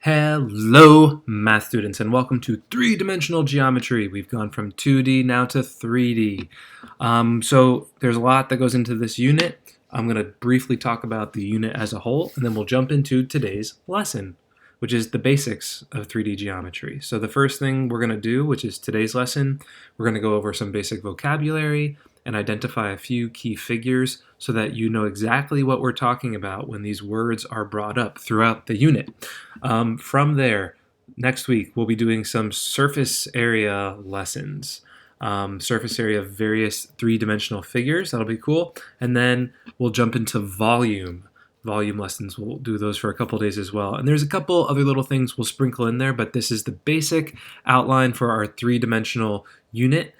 Hello, math students, and welcome to three-dimensional geometry. We've gone from 2D now to 3D. So there's a lot that goes into this unit. I'm going to briefly talk about the unit as a whole, and then we'll jump into today's lesson, which is the basics of 3D geometry. So the first thing we're going to do, which is today's lesson, we're going to go over some basic vocabulary and identify a few key figures so that you know exactly what we're talking about when these words are brought up throughout the unit. From there, next week we'll be doing some surface area lessons. Surface area of various three-dimensional figures. That'll be cool. And then we'll jump into volume lessons. We'll do those for a couple days as well. And there's a couple other little things we'll sprinkle in there, but this is the basic outline for our three-dimensional unit.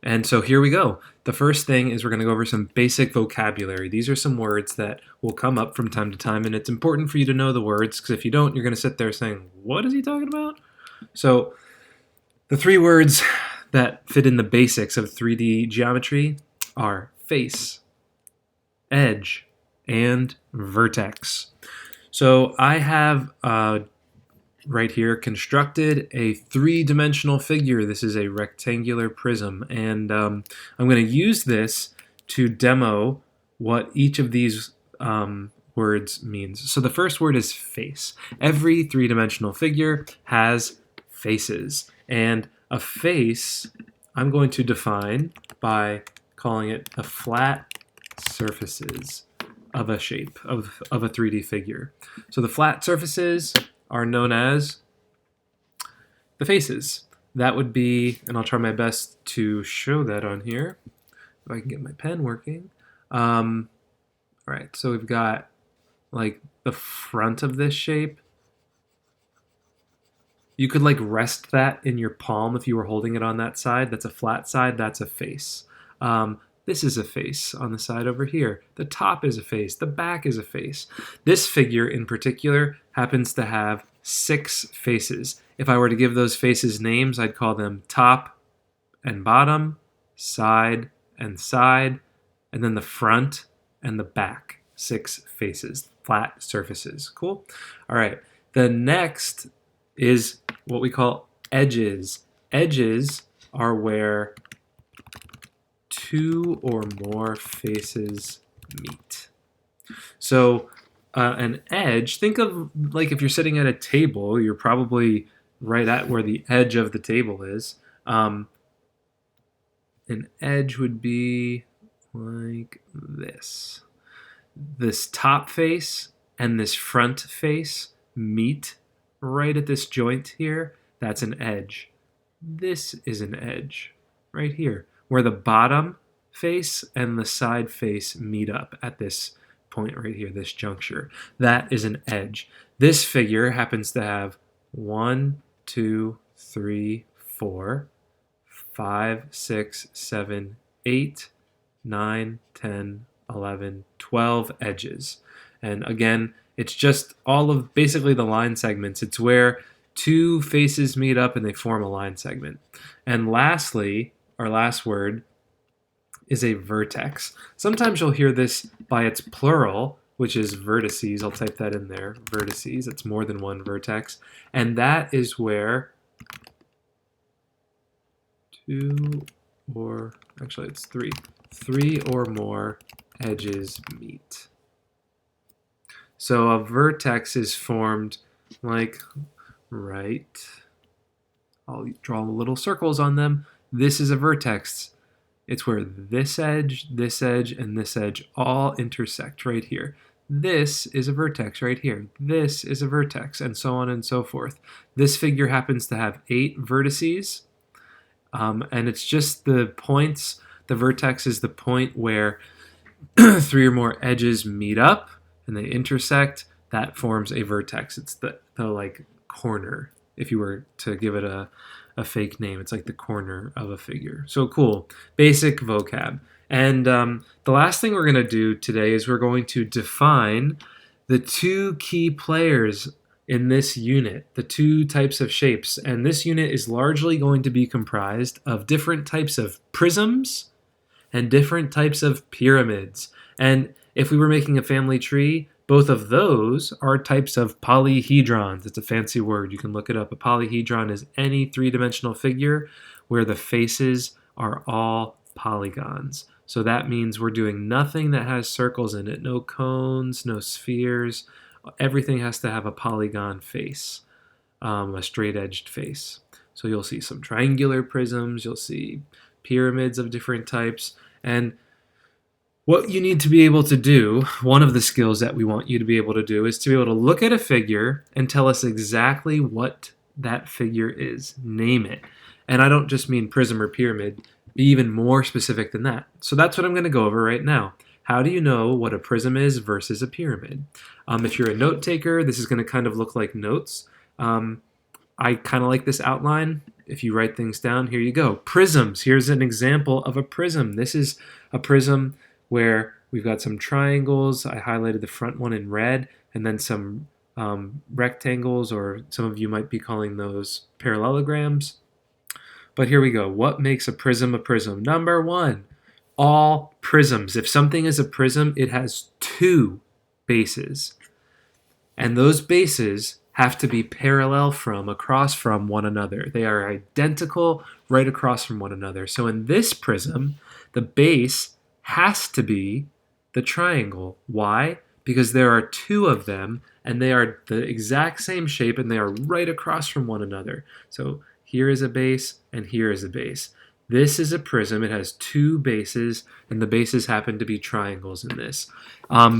And so here we go. The first thing is we're going to go over some basic vocabulary. These are some words that will come up from time to time, and it's important for you to know the words, because if you don't, you're going to sit there saying, what is he talking about? So the three words that fit in the basics of 3D geometry are face, edge, and vertex. So I have right here constructed a three-dimensional figure. This is a rectangular prism, and I'm going to use this to demo what each of these words means. So the first word is face. Every three-dimensional figure has faces, and a face I'm going to define by calling it the flat surfaces of a shape, of a 3D figure. So the flat surfaces are known as the faces. That would be, and I'll try my best to show that on here, if I can get my pen working. All right, so we've got like the front of this shape. You could like rest that in your palm if you were holding it on that side. That's a flat side, that's a face. This is a face on the side over here. The top is a face. The back is a face. This figure in particular happens to have 6 faces. If I were to give those faces names, I'd call them top and bottom, side and side, and then the front and the back. 6 faces, flat surfaces. Cool? All right. The next is what we call edges. Edges are where 2 or more faces meet. So an edge, think of like if you're sitting at a table, you're probably right at where the edge of the table is. An edge would be like this. This top face and this front face meet right at this joint here. That's an edge. This is an edge right here, where the bottom face and the side face meet up at this point right here, this juncture. That is an edge. This figure happens to have 1, 2, 3, 4, 5, 6, 7, 8, 9, 10, 11, 12 edges. And again, it's just all of basically the line segments. It's where 2 faces meet up and they form a line segment. And lastly, our last word is a vertex. Sometimes you'll hear this by its plural, which is vertices. I'll type that in there, vertices. It's more than one vertex. And that is where 2 or, actually it's 3. 3 or more edges meet. So a vertex is formed like right. I'll draw little circles on them. This is a vertex. It's where this edge, and this edge all intersect right here. This is a vertex right here. This is a vertex, and so on and so forth. This figure happens to have 8 vertices, and it's just the points. The vertex is the point where 3 or more edges meet up and they intersect. That forms a vertex. It's the like corner, if you were to give it a fake name. It's like the corner of a figure. So cool. Basic vocab. And the last thing we're going to do today is we're going to define the 2 key players in this unit, the 2 types of shapes. And this unit is largely going to be comprised of different types of prisms and different types of pyramids. And if we were making a family tree, Both of those are types of polyhedrons. It's a fancy word. You can look it up. A polyhedron is any three-dimensional figure where the faces are all polygons. So that means we're doing nothing that has circles in it. No cones, no spheres. Everything has to have a polygon face, a straight-edged face. So you'll see some triangular prisms. You'll see pyramids of different types. And what you need to be able to do, one of the skills that we want you to be able to do, is to be able to look at a figure and tell us exactly what that figure is. Name it. And I don't just mean prism or pyramid. Be even more specific than that. So that's what I'm going to go over right now. How do you know what a prism is versus a pyramid? If you're a note taker, this is going to kind of look like notes. I kind of like this outline. If you write things down, here you go. Prisms. Here's an example of a prism. This is a prism where we've got some triangles. I highlighted the front one in red, and then some rectangles, or some of you might be calling those parallelograms. But here we go. What makes a prism a prism? Number one, all prisms. If something is a prism, it has two bases. And those bases have to be parallel from, across from one another. They are identical right across from one another. So in this prism, the base has to be the triangle. Why? Because there are two of them, and they are the exact same shape, and they are right across from one another. So here is a base, and here is a base. This is a prism. It has two bases, and the bases happen to be triangles in this.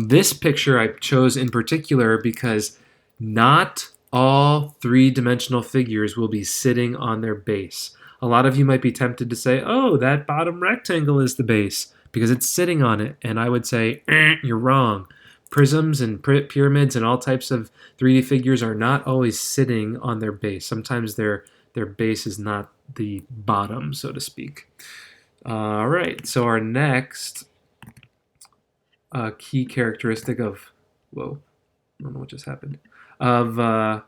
This picture I chose in particular because not all three-dimensional figures will be sitting on their base. A lot of you might be tempted to say, oh, that bottom rectangle is the base, because it's sitting on it. And I would say, you're wrong. Prisms and pyramids and all types of 3D figures are not always sitting on their base. Sometimes their base is not the bottom, so to speak. All right, so our next key characteristic of, whoa, I don't know what just happened. Our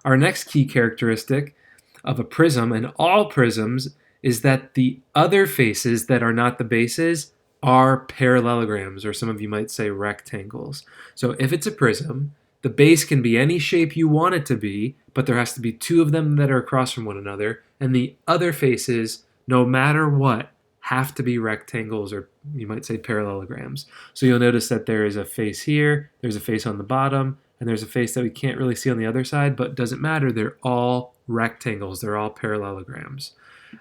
next key characteristic of a prism and all prisms is that the other faces that are not the bases are parallelograms, or some of you might say rectangles. So if it's a prism, the base can be any shape you want it to be, but there has to be two of them that are across from one another, and the other faces, no matter what, have to be rectangles, or you might say parallelograms. So you'll notice that there is a face here, there's a face on the bottom, and there's a face that we can't really see on the other side, but it doesn't matter. They're all rectangles. They're all parallelograms.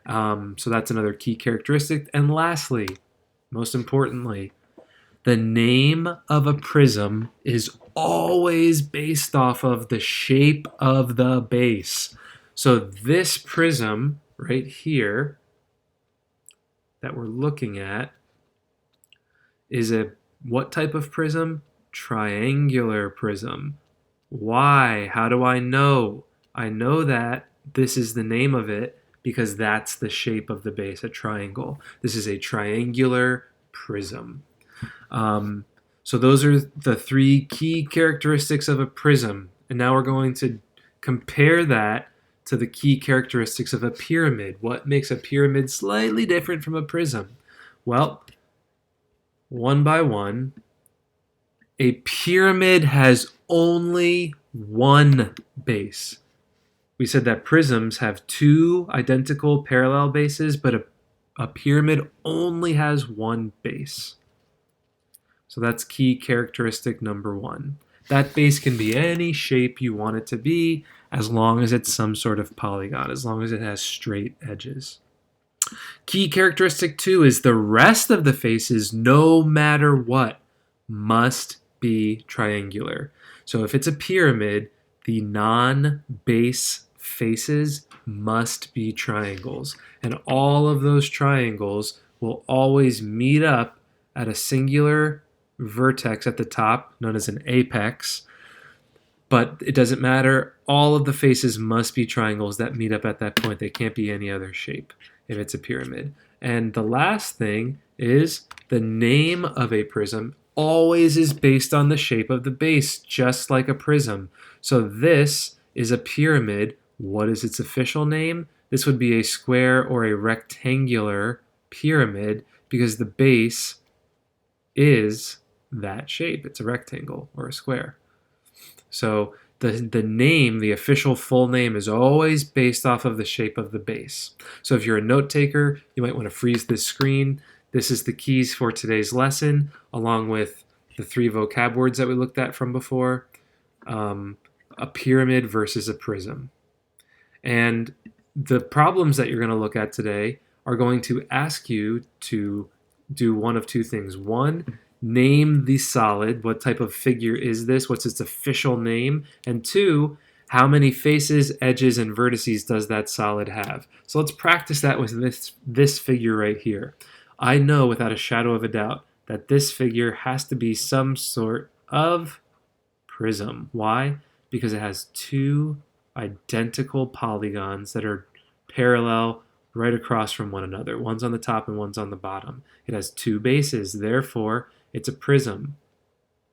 So that's another key characteristic. And lastly, most importantly, the name of a prism is always based off of the shape of the base. So this prism right here that we're looking at is a what type of prism? Triangular prism. Why? How do I know? I know that this is the name of it because that's the shape of the base, a triangle. This is a triangular prism. So those are the three key characteristics of a prism. And now we're going to compare that to the key characteristics of a pyramid. What makes a pyramid slightly different from a prism? Well, one by one, a pyramid has only one base. We said that prisms have two identical parallel bases, but a pyramid only has one base. So that's key characteristic number one. That base can be any shape you want it to be, as long as it's some sort of polygon, as long as it has straight edges. Key characteristic two is the rest of the faces, no matter what, must be triangular. So if it's a pyramid, the non-base faces must be triangles. And all of those triangles will always meet up at a singular vertex at the top, known as an apex. But it doesn't matter. All of the faces must be triangles that meet up at that point. They can't be any other shape if it's a pyramid. And the last thing is the name of a prism always is based on the shape of the base, just like a prism. So this is a pyramid. What is its official name? This would be a square or a rectangular pyramid because the base is that shape. It's a rectangle or a square. So the name, the official full name, is always based off of the shape of the base. So if you're a note taker, you might want to freeze this screen. This is the keys for today's lesson, along with the 3 vocab words that we looked at from before. A pyramid versus a prism. And the problems that you're going to look at today are going to ask you to do one of 2 things. One, name the solid. What type of figure is this? What's its official name? And 2, how many faces, edges, and vertices does that solid have? So let's practice that with this figure right here. I know without a shadow of a doubt that this figure has to be some sort of prism. Why? Because it has 2 identical polygons that are parallel right across from one another. One's on the top and one's on the bottom. It has 2 bases, therefore it's a prism.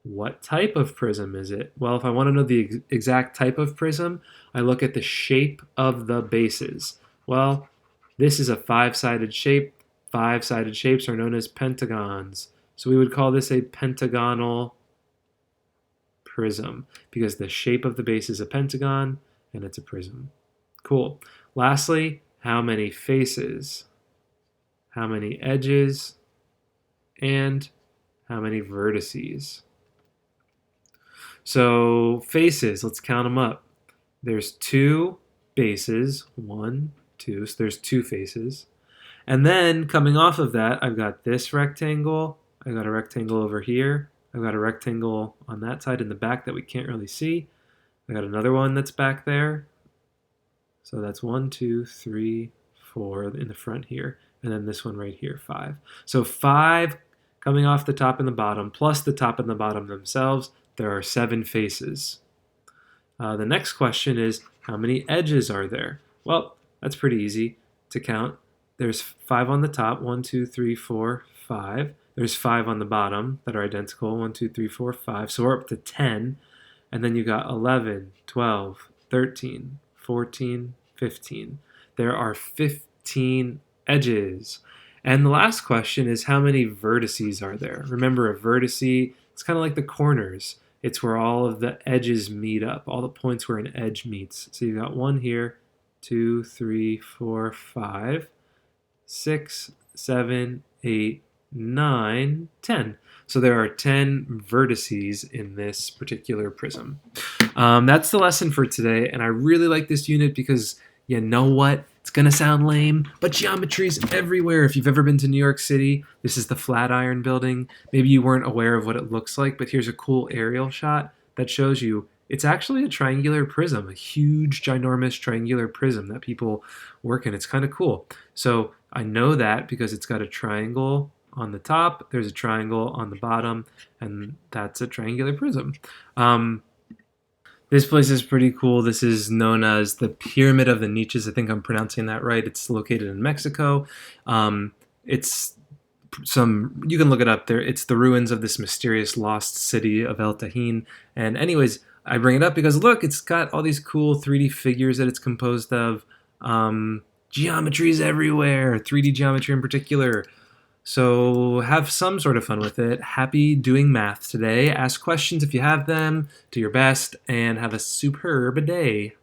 What type of prism is it? Well, if I want to know the exact type of prism, I look at the shape of the bases. Well, this is a 5-sided shape. 5-sided shapes are known as pentagons. So we would call this a pentagonal prism because the shape of the base is a pentagon and it's a prism. Cool. Lastly, how many faces, how many edges, and how many vertices. So faces, let's count them up. There's 2 bases, 1, 2, so there's 2 faces. And then coming off of that, I've got this rectangle, I've got a rectangle over here, I've got a rectangle on that side in the back that we can't really see. I got another one that's back there. So that's 1, 2, 3, 4 in the front here. And then this one right here, 5. So 5 coming off the top and the bottom, plus the top and the bottom themselves, there are 7 faces. The next question is, how many edges are there? Well, that's pretty easy to count. There's 5 on the top, 1, 2, 3, 4, 5. There's 5 on the bottom that are identical, 1, 2, 3, 4, 5. So we're up to 10. And then you got 11, 12, 13, 14, 15. There are 15 edges. And the last question is, how many vertices are there? Remember, a vertice, it's kind of like the corners. It's where all of the edges meet up, all the points where an edge meets. So you got 1 here, 2, 3, 4, 5, 6, 7, 8, 9, 10. So there are 10 vertices in this particular prism. That's the lesson for today, and I really like this unit because you know what? It's going to sound lame, but geometry's everywhere. If you've ever been to New York City, this is the Flatiron Building. Maybe you weren't aware of what it looks like, but here's a cool aerial shot that shows you it's actually a triangular prism, a huge, ginormous triangular prism that people work in. It's kind of cool. So I know that because it's got a triangle on the top, there's a triangle on the bottom, and that's a triangular prism. This place is pretty cool. This is known as the Pyramid of the Niches. I think I'm pronouncing that right. It's located in Mexico. It's you can look it up there. It's the ruins of this mysterious lost city of El Tajín. And anyways, I bring it up because look, it's got all these cool 3D figures that it's composed of. Geometry's everywhere, 3D geometry in particular. So have some sort of fun with it. Happy doing math today. Ask questions if you have them, do your best, and have a superb day.